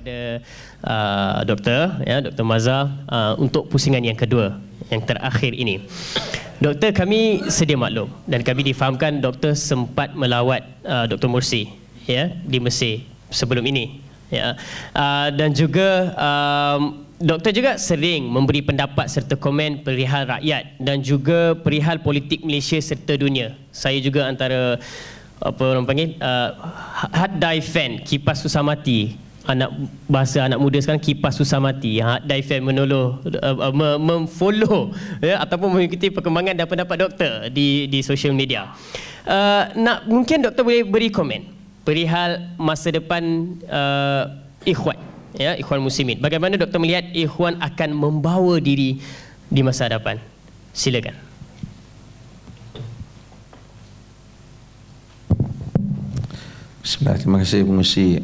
kepada doktor, ya, Dr. Mazhar, untuk pusingan yang kedua, yang terakhir ini. Doktor, kami sedia maklum dan kami difahamkan doktor sempat melawat Dr. Mursi, ya, di Mesir sebelum ini, ya. Dan juga doktor juga sering memberi pendapat serta komen perihal rakyat dan juga perihal politik Malaysia serta dunia. Saya juga antara apa orang panggil hard die fan kipas susah mati, bahasa anak muda sekarang kipas susah mati, hard die fan, memfollow, ya, ataupun mengikuti perkembangan dan pendapat doktor di social media. Mungkin doktor boleh beri komen perihal masa depan Ikhwan, ya, Ikhwan Muslimin. Bagaimana doktor melihat Ikhwan akan membawa diri di masa hadapan? Silakan. Terima kasih Mursi.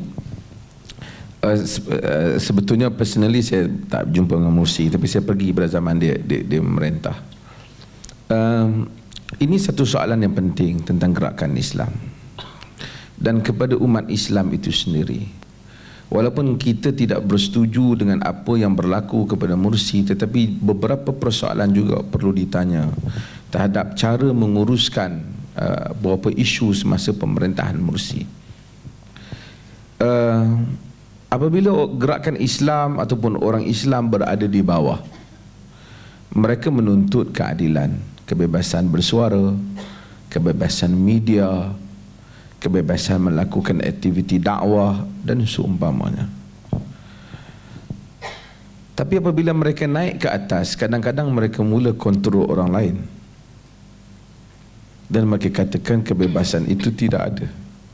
Sebetulnya personally saya tak jumpa dengan Mursi, tapi saya pergi pada zaman dia memerintah. Ini satu soalan yang penting tentang gerakan Islam dan kepada umat Islam itu sendiri. Walaupun kita tidak bersetuju dengan apa yang berlaku kepada Mursi, tetapi beberapa persoalan juga perlu ditanya terhadap cara menguruskan beberapa isu semasa pemerintahan Mursi. Apabila gerakan Islam ataupun orang Islam berada di bawah, mereka menuntut keadilan, kebebasan bersuara, kebebasan media, kebebasan melakukan aktiviti dakwah dan seumpamanya. Tapi apabila mereka naik ke atas, kadang-kadang mereka mula kontrol orang lain dan mereka katakan kebebasan itu tidak ada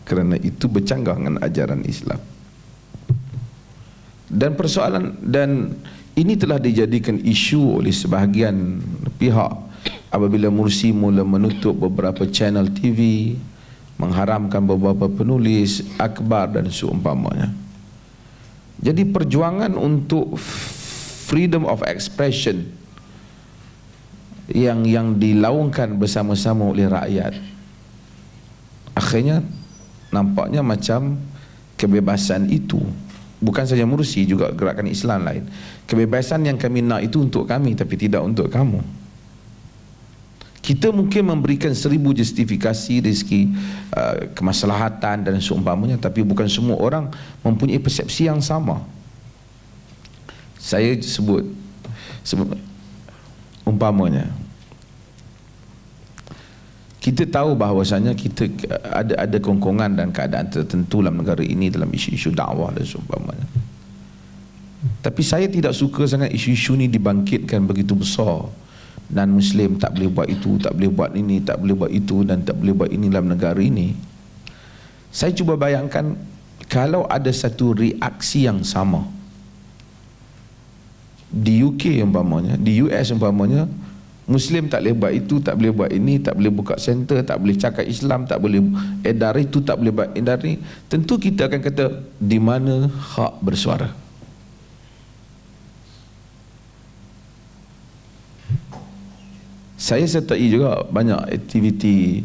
kerana itu bercanggah dengan ajaran Islam. Dan ini telah dijadikan isu oleh sebahagian pihak apabila Mursi mula menutup beberapa channel TV, mengharamkan beberapa penulis, akhbar dan seumpamanya. Jadi perjuangan untuk freedom of expression yang dilaungkan bersama-sama oleh rakyat, akhirnya nampaknya macam kebebasan itu, bukan saja Mursi, juga gerakan Islam lain, kebebasan yang kami nak itu untuk kami tapi tidak untuk kamu. Kita mungkin memberikan 1000 justifikasi dari segi kemaslahatan dan seumpamanya, tapi bukan semua orang mempunyai persepsi yang sama. Saya sebut umpamanya, kita tahu bahawasanya kita ada kongkongan dan keadaan tertentu dalam negara ini dalam isu-isu dakwah dan seumpamanya. Tapi saya tidak suka sangat isu-isu ini dibangkitkan begitu besar. Dan Muslim tak boleh buat itu, tak boleh buat ini, tak boleh buat itu dan tak boleh buat ini dalam negara ini. Saya cuba bayangkan kalau ada satu reaksi yang sama di UK umpamanya, di US umpamanya, Muslim tak boleh buat itu, tak boleh buat ini, tak boleh buka center, tak boleh cakap Islam, tak boleh edar itu, tak boleh buat edar ini, tentu kita akan kata di mana hak bersuara. Saya sertai juga banyak aktiviti,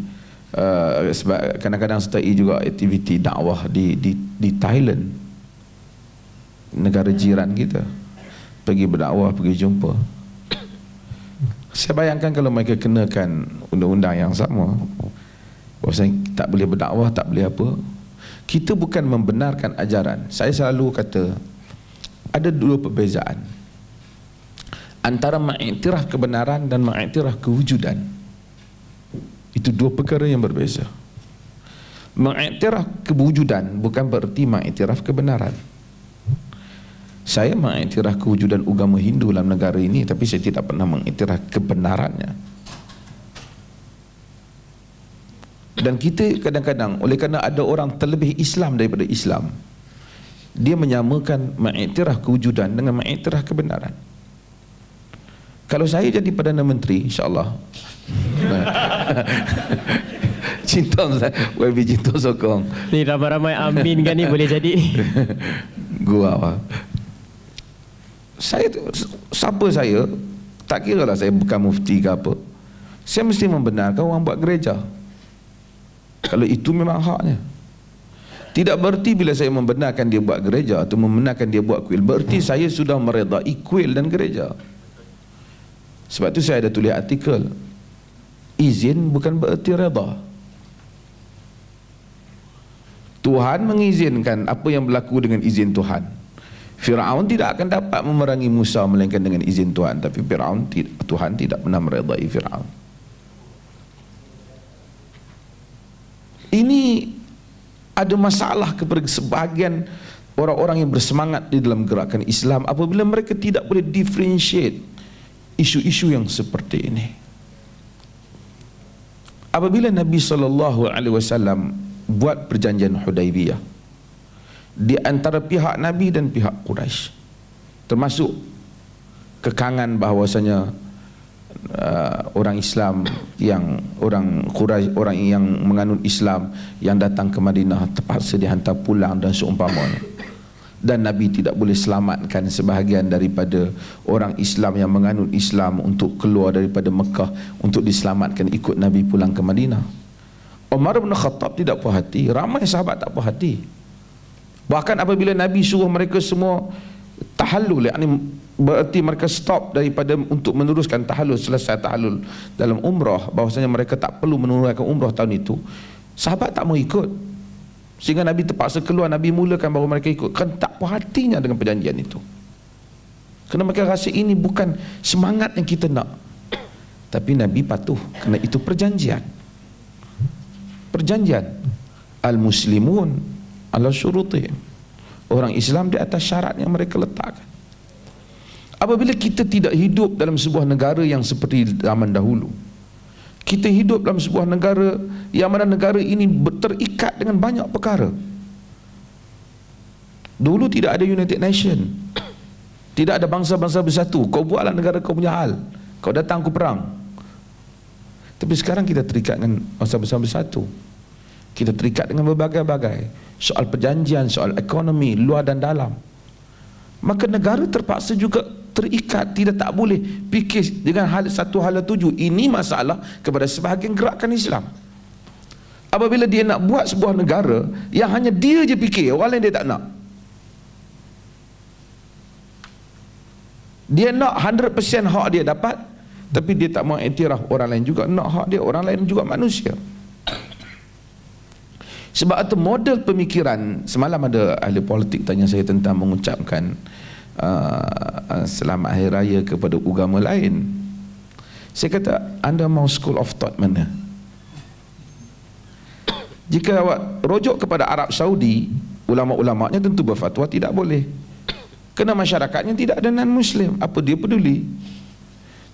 kadang-kadang sertai juga aktiviti dakwah di Thailand, negara jiran kita. Pergi berdakwah, pergi jumpa. Saya bayangkan kalau mereka kenakan undang-undang yang sama, bahawasanya tak boleh berdakwah, tak boleh apa, kita bukan membenarkan ajaran. Saya selalu kata ada dua perbezaan antara mengiktiraf kebenaran dan mengiktiraf kewujudan. Itu dua perkara yang berbeza. Mengiktiraf kewujudan bukan bererti mengiktiraf kebenaran. Saya mengiktiraf kewujudan agama Hindu dalam negara ini, tapi saya tidak pernah mengiktiraf kebenarannya. Dan kita kadang-kadang, oleh kerana ada orang terlebih Islam daripada Islam, dia menyamakan mengiktiraf kewujudan dengan mengiktiraf kebenaran. Kalau saya jadi Perdana Menteri, insyaAllah Cinta YB Cinta sokong ni ramai-ramai amin kan ni boleh jadi. Gua saya, siapa saya, tak kira lah saya bukan mufti ke apa, saya mesti membenarkan orang buat gereja kalau itu memang haknya. Tidak bererti bila saya membenarkan dia buat gereja atau membenarkan dia buat kuil, bererti saya sudah meredai kuil dan gereja. Sebab tu saya ada tulis artikel, izin bukan bererti reda. Tuhan mengizinkan apa yang berlaku dengan izin Tuhan. Firaun tidak akan dapat memerangi Musa melainkan dengan izin Tuhan, tapi Tuhan tidak pernah meredai Firaun. Ini ada masalah kepada sebahagian orang-orang yang bersemangat di dalam gerakan Islam apabila mereka tidak boleh differentiate isu-isu yang seperti ini. Apabila Nabi SAW buat perjanjian Hudaibiyah di antara pihak Nabi dan pihak Quraisy, termasuk kekangan bahawasanya orang Islam yang orang Quraisy, orang yang menganut Islam yang datang ke Madinah terpaksa dihantar pulang dan seumpamanya, dan Nabi tidak boleh selamatkan sebahagian daripada orang Islam yang menganut Islam untuk keluar daripada Mekah untuk diselamatkan ikut Nabi pulang ke Madinah. Umar bin Khattab tidak puas hati, ramai sahabat tak puas hati. Bahkan apabila Nabi suruh mereka semua tahallul, yakni berarti mereka stop daripada untuk meneruskan tahallul, selesai tahallul dalam umrah, bahawasanya mereka tak perlu menunaikan umrah tahun itu, sahabat tak mau ikut, sehingga Nabi terpaksa keluar. Nabi mulakan baru mereka ikut, kan tak puas hatinya dengan perjanjian itu, kerana mereka rasa ini bukan semangat yang kita nak. Tapi Nabi patuh kerana itu perjanjian. Al-muslimun ala syurutihim, orang Islam di atas syarat yang mereka letakkan. Apabila kita tidak hidup dalam sebuah negara yang seperti zaman dahulu, kita hidup dalam sebuah negara yang mana negara ini terikat dengan banyak perkara. Dulu tidak ada United Nation, tidak ada bangsa-bangsa bersatu. Kau buatlah negara kau punya hal, kau datang aku perang. Tapi sekarang kita terikat dengan bangsa-bangsa bersatu. Kita terikat dengan berbagai-bagai soal perjanjian, soal ekonomi luar dan dalam. Maka negara terpaksa juga terikat, tak boleh fikir dengan satu hala tuju. Ini masalah kepada sebahagian gerakan Islam. Apabila dia nak buat sebuah negara yang hanya dia je fikir, orang lain dia tak nak. Dia nak 100% hak dia dapat, tapi dia tak mau iktiraf orang lain juga nak hak dia, orang lain juga manusia. Sebab itu model pemikiran, semalam ada ahli politik tanya saya tentang mengucapkan selamat hari raya kepada agama lain. Saya kata, anda mau school of thought mana? Jika awak rujuk kepada Arab Saudi, ulama-ulamanya tentu berfatwa tidak boleh, kerana masyarakatnya tidak ada non-Muslim. Apa dia peduli?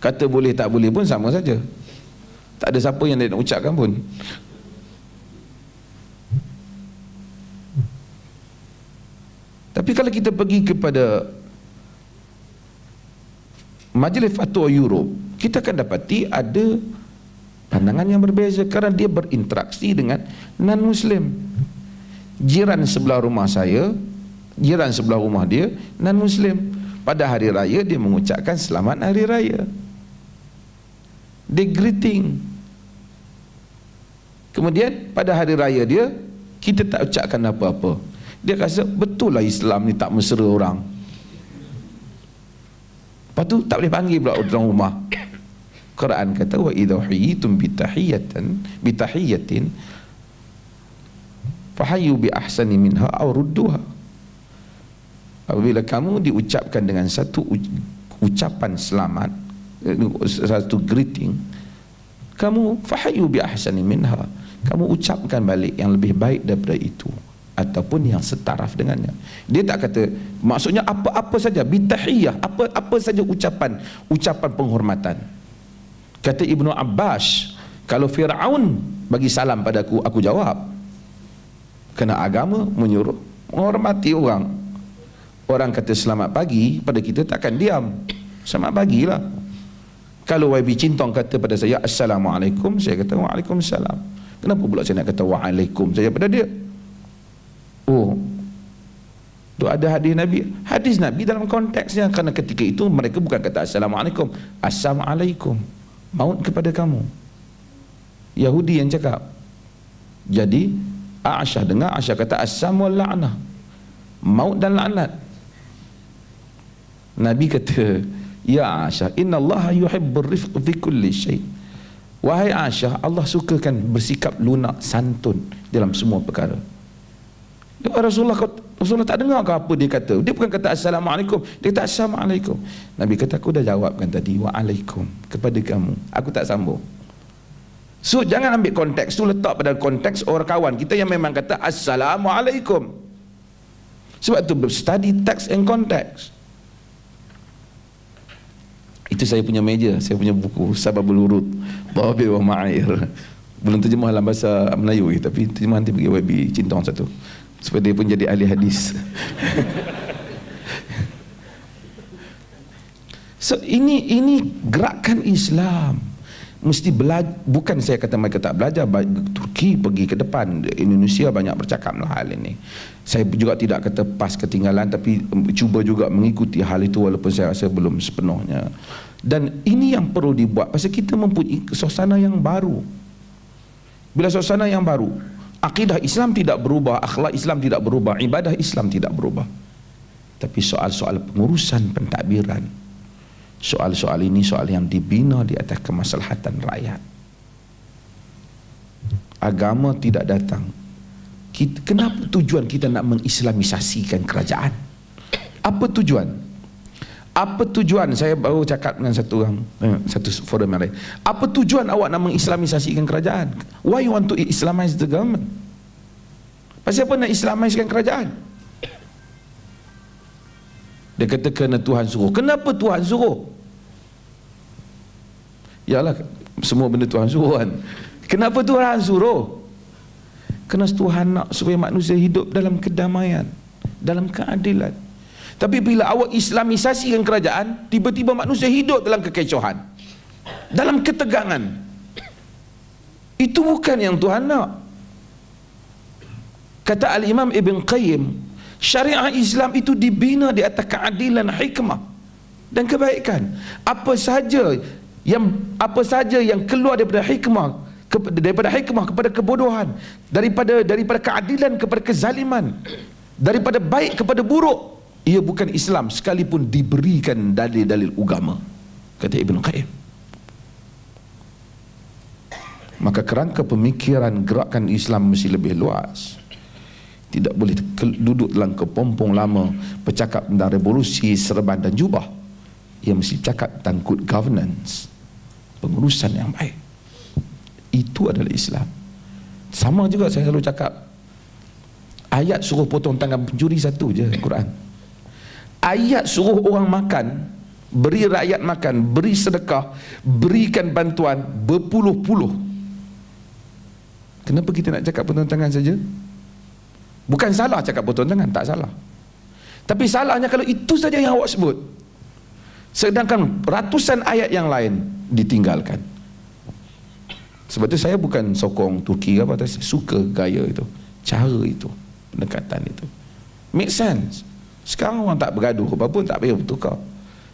Kata boleh tak boleh pun sama saja, tak ada siapa yang dia nak ucapkan pun. Tapi kalau kita pergi kepada Majlis Fatwa Europe, kita akan dapati ada pandangan yang berbeza kerana dia berinteraksi dengan non-Muslim. Jiran sebelah rumah saya, jiran sebelah rumah dia non-Muslim. Pada hari raya dia mengucapkan selamat hari raya, dia greeting. Kemudian pada hari raya dia, kita tak ucapkan apa-apa. Dia rasa betul lah Islam ni tak mesra orang. Lepas tu tak boleh panggil pula orang rumah. Quran kata wa idza huyitum bitahiyatin fahayyu bi ahsani minha aw rudduha. Apabila kamu diucapkan dengan satu ucapan selamat, satu greeting, kamu fahayyu bi ahsani minha, kamu ucapkan balik yang lebih baik daripada itu ataupun yang setaraf dengannya. Dia tak kata, maksudnya apa-apa saja, bitahiyah, apa saja ucapan penghormatan. Kata Ibnu Abbas, kalau Firaun bagi salam padaku, aku jawab. Kerana agama menyuruh menghormati orang. Orang kata selamat pagi pada kita, takkan diam, selamat pagilah. Kalau YB Cintong kata pada saya Assalamualaikum, saya kata Waalaikumsalam. Kenapa pula saya nak kata Waalaikum saja pada dia? Oh, tu ada hadis Nabi dalam konteksnya, kerana ketika itu mereka bukan kata Assalamualaikum, Assalamualaikum, maut kepada kamu. Yahudi yang cakap. Jadi Aisyah dengar, Aisyah kata as-sam wal la'nah, maut dan laknat. Nabi kata, ya Aisyah, inna Allah yuhibbur rifq fi kulli syai. Wahai Aisyah, Allah sukakan bersikap lunak, santun dalam semua perkara. Rasulullah tak dengar ke apa dia kata? Dia bukan kata assalamualaikum, dia kata assalamualaikum. Nabi kata, aku dah jawabkan tadi, waalaikum, kepada kamu, aku tak sambung. So jangan ambil konteks tu letak pada konteks orang kawan kita yang memang kata assalamualaikum. Sebab tu study text and context. Itu saya punya meja, saya punya buku Sababul Wurud, Dhawabil wa Ma'air. Belum terjemah dalam bahasa Melayu tapi terjemah nanti pergi YB Cintong satu. Supaya dia pun jadi ahli hadis. So ini gerakan Islam. Mesti belajar, bukan saya kata mereka tak belajar. Turki pergi ke depan, Indonesia banyak bercakap hal ini. Saya juga tidak kata pas ketinggalan, tapi cuba juga mengikuti hal itu walaupun saya rasa belum sepenuhnya. Dan ini yang perlu dibuat pasal kita mempunyai suasana yang baru. Bila suasana yang baru, akidah Islam tidak berubah, akhlak Islam tidak berubah, ibadah Islam tidak berubah, tapi soal-soal pengurusan pentadbiran, soal-soal ini soal yang dibina di atas kemaslahatan rakyat. Agama tidak datang. Kenapa tujuan kita nak mengislamisasikan kerajaan? Apa tujuan? Apa tujuan? Saya baru cakap dengan satu orang, satu forum yang lain. Apa tujuan awak nak mengislamisasikan kerajaan? Why you want to Islamize the government? Pasal apa nak Islamizekan kerajaan? Dia kata kerana Tuhan suruh. Kenapa Tuhan suruh? Yalah, semua benda Tuhan suruh kan. Kenapa Tuhan suruh? Kerana Tuhan nak supaya manusia hidup dalam kedamaian, dalam keadilan. Tapi bila awak islamisasikan kerajaan, tiba-tiba manusia hidup dalam kekecohan, dalam ketegangan. Itu bukan yang Tuhan nak. Kata Al-Imam Ibn Qayyim, syariat Islam itu dibina di atas keadilan, hikmah dan kebaikan. Apa saja yang keluar daripada hikmah, kepada kebodohan, daripada keadilan kepada kezaliman, daripada baik kepada buruk, ia bukan Islam sekalipun diberikan dalil-dalil agama, kata Ibn Qayyim. Maka kerangka pemikiran gerakan Islam mesti lebih luas. Tidak boleh duduk dalam kepompong lama bercakap tentang revolusi, serban dan jubah. Ia mesti cakap tentang good governance, pengurusan yang baik. Itu adalah Islam. Sama juga saya selalu cakap, ayat suruh potong tangan pencuri satu je Quran. Ayat suruh orang makan, beri rakyat makan, beri sedekah, berikan bantuan berpuluh-puluh. Kenapa kita nak cakap potong tangan saja? Bukan salah cakap potong tangan, tak salah. Tapi salahnya kalau itu saja yang awak sebut, sedangkan ratusan ayat yang lain ditinggalkan. Sebab itu saya bukan sokong Turki apa, tapi saya suka gaya itu, cara itu, pendekatan itu. Make sense. Sekarang orang tak bergaduh apa-apa, tak payah bertukar.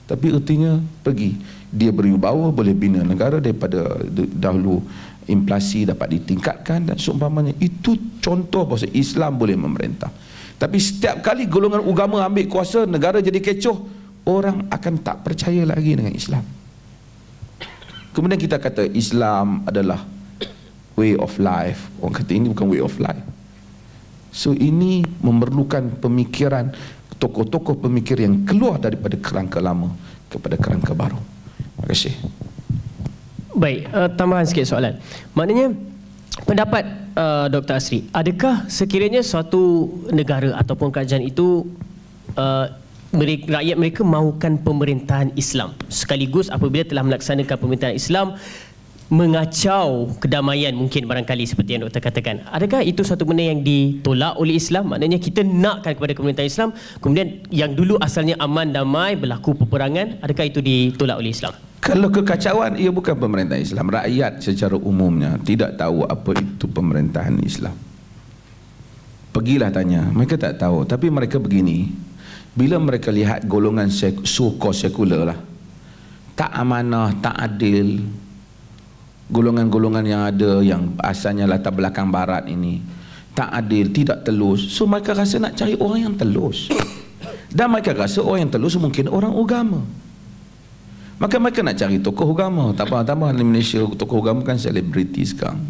Tapi ertinya pergi, dia berwibawa, boleh bina negara daripada dahulu inflasi dapat ditingkatkan dan seumpamanya. Itu contoh bahawa Islam boleh memerintah. Tapi setiap kali golongan agama ambil kuasa, negara jadi kecoh, orang akan tak percaya lagi dengan Islam. Kemudian kita kata Islam adalah way of life. Orang kata ini bukan way of life. So ini memerlukan pemikiran, tokoh-tokoh pemikir yang keluar daripada kerangka lama kepada kerangka baru. Terima kasih. Baik, tambahan sikit soalan. Maknanya pendapat Dr. Asri, adakah sekiranya suatu negara ataupun kerajaan itu rakyat mereka mahukan pemerintahan Islam, sekaligus apabila telah melaksanakan pemerintahan Islam mengacau kedamaian mungkin barangkali seperti yang doktor katakan, adakah itu satu benda yang ditolak oleh Islam? Maknanya kita nakkan kepada pemerintahan Islam, kemudian yang dulu asalnya aman damai berlaku peperangan, adakah itu ditolak oleh Islam? Kalau kekacauan, ia bukan pemerintahan Islam. Rakyat secara umumnya tidak tahu apa itu pemerintahan Islam. Pergilah tanya, mereka tak tahu. Tapi mereka begini, bila mereka lihat golongan so-called sekular lah, tak amanah, tak adil, golongan-golongan yang ada yang asalnya latar belakang barat ini tak adil, tidak telus. So mereka rasa nak cari orang yang telus. Dan mereka rasa orang yang telus mungkin orang agama. Maka mereka nak cari tokoh agama. Tak apa-apa di Malaysia tokoh agama kan selebriti sekarang.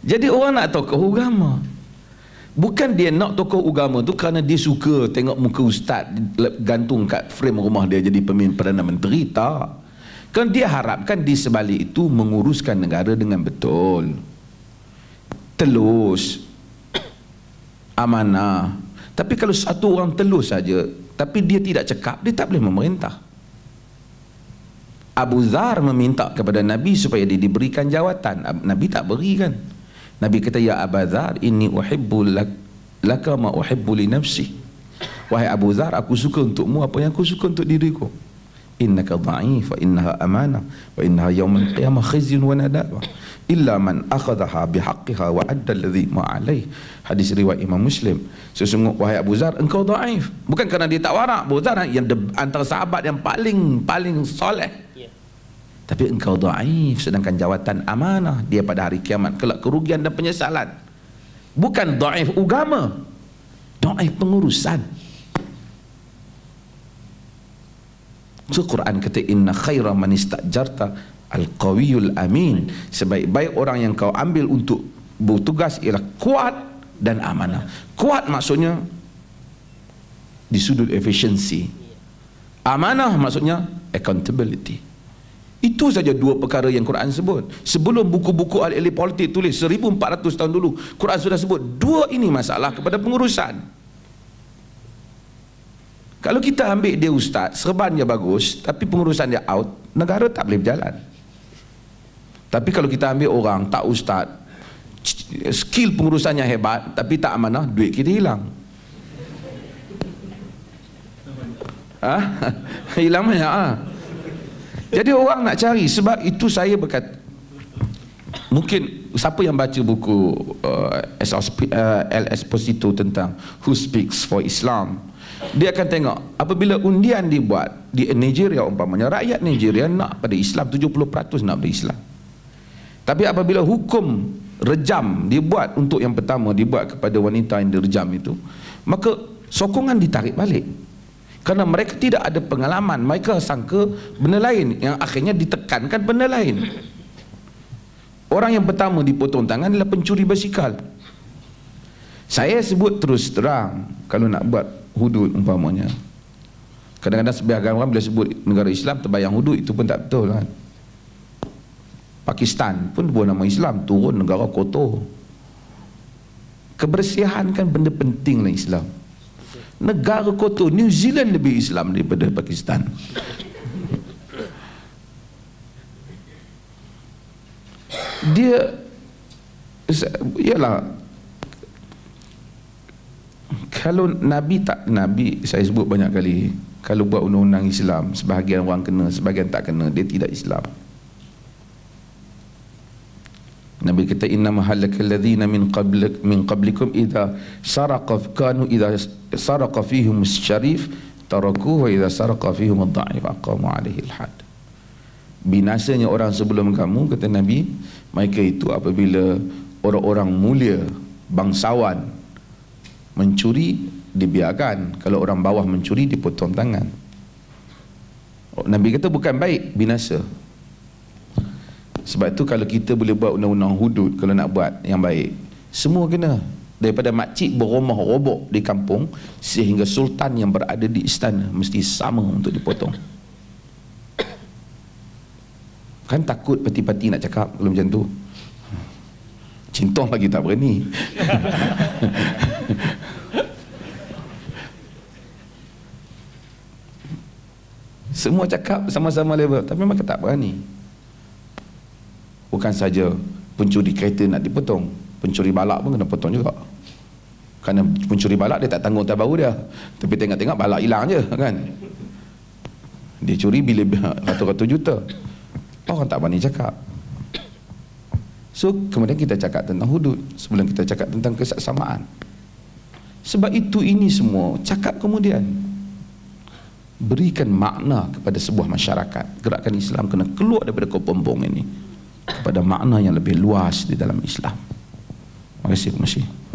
Jadi orang nak tokoh agama. Bukan dia nak tokoh agama tu kerana dia suka tengok muka ustaz gantung kat frame rumah dia jadi pemimpin Perdana Menteri. Tak. Kan dia harapkan di sebalik itu menguruskan negara dengan betul, telus, amanah. Tapi kalau satu orang telus saja tapi dia tidak cekap, dia tak boleh memerintah. Abu Dhar meminta kepada Nabi supaya dia diberikan jawatan. Nabi tak berikan. Nabi kata, ya Abu Dhar, inni uhibbu laka ma uhibbu li nafsi. Wahai Abu Dhar, aku suka untukmu apa yang aku suka untuk diriku. Innaka dha'if wa innaha amanah wa innaha yawmal qiyamah khizyun wa nadama illa man akhadhaha bihaqqiha wa adda alladhi ma alayh. Hadis riwayat Imam Muslim. Sesungguh wahai Abu Dhar, engkau dhaif. Bukan kerana dia tak warak. Abu Dhar yang antara sahabat yang paling soleh. Tapi engkau dhaif, sedangkan jawatan amanah dia pada hari kiamat kelak kerugian dan penyesalan. Bukan dhaif agama, dhaif pengurusan. So Quran kata inna khaira man istajarta al-qawiyul amin. Sebaik-baik orang yang kau ambil untuk bertugas ialah kuat dan amanah. Kuat maksudnya di sudut efisiensi. Amanah maksudnya accountability. Itu saja dua perkara yang Quran sebut. Sebelum buku-buku ahli-ahli politik tulis 1400 tahun dulu, Quran sudah sebut dua ini masalah kepada pengurusan. Kalau kita ambil dia ustaz, serban dia bagus, tapi pengurusan dia out, negara tak boleh berjalan. Tapi kalau kita ambil orang tak ustaz, skill pengurusannya hebat, tapi tak amanah, duit kita hilang. Hilang banyak. Jadi orang nak cari. Sebab itu saya berkata, mungkin siapa yang baca buku L. Esposito tentang Who Speaks for Islam, dia akan tengok apabila undian dibuat di Nigeria umpamanya, rakyat Nigeria nak pada Islam, 70% nak pada Islam. Tapi apabila hukum rejam dibuat untuk yang pertama, dibuat kepada wanita yang direjam itu, maka sokongan ditarik balik. Kerana mereka tidak ada pengalaman, mereka sangka benda lain, yang akhirnya ditekankan benda lain. Orang yang pertama dipotong tangan adalah pencuri basikal. Saya sebut terus terang, kalau nak buat hudud umpamanya, kadang-kadang sebahagian orang bila sebut negara Islam terbayang hudud, itu pun tak betul kan. Pakistan pun buat nama Islam, turun negara kotor. Kebersihan kan benda penting dalam Islam. Negara kotor, New Zealand lebih Islam daripada Pakistan. Dia ialah, kalau Nabi saya sebut banyak kali, kalau buat undang-undang Islam, sebahagian orang kena, sebahagian tak kena, dia tidak Islam. Nabi kata innama halakal ladzina min qablikum idza saraqa fihim asy-syarif tarakuhu wa idza saraqa fihim ad-dha'if aqamu 'alaihi al-had. Binasanya orang sebelum kamu, kata Nabi, mereka itu apabila orang-orang mulia, bangsawan mencuri, dibiarkan. Kalau orang bawah mencuri, dipotong tangan. Nabi kata bukan baik, binasa. Sebab itu kalau kita boleh buat undang-undang hudud, kalau nak buat yang baik, semua kena. Daripada makcik berumah robok di kampung sehingga sultan yang berada di istana mesti sama untuk dipotong. Kan takut pati-pati nak cakap kalau macam tu. Cintong lagi tak berani. Semua cakap sama-sama level, tapi mereka tak berani. Bukan saja pencuri kereta nak dipotong, pencuri balak pun kena potong juga. Kerana pencuri balak dia tak tanggung otak baru dia, tapi tengok-tengok balak hilang je kan. Dia curi bila ratus-ratus juta, orang tak berani cakap. So kemudian kita cakap tentang hudud sebelum kita cakap tentang kesaksamaan. Sebab itu ini semua cakap kemudian. berikan makna kepada sebuah masyarakat. Gerakan Islam kena keluar daripada kepompong ini kepada makna yang lebih luas di dalam Islam. Terima kasih.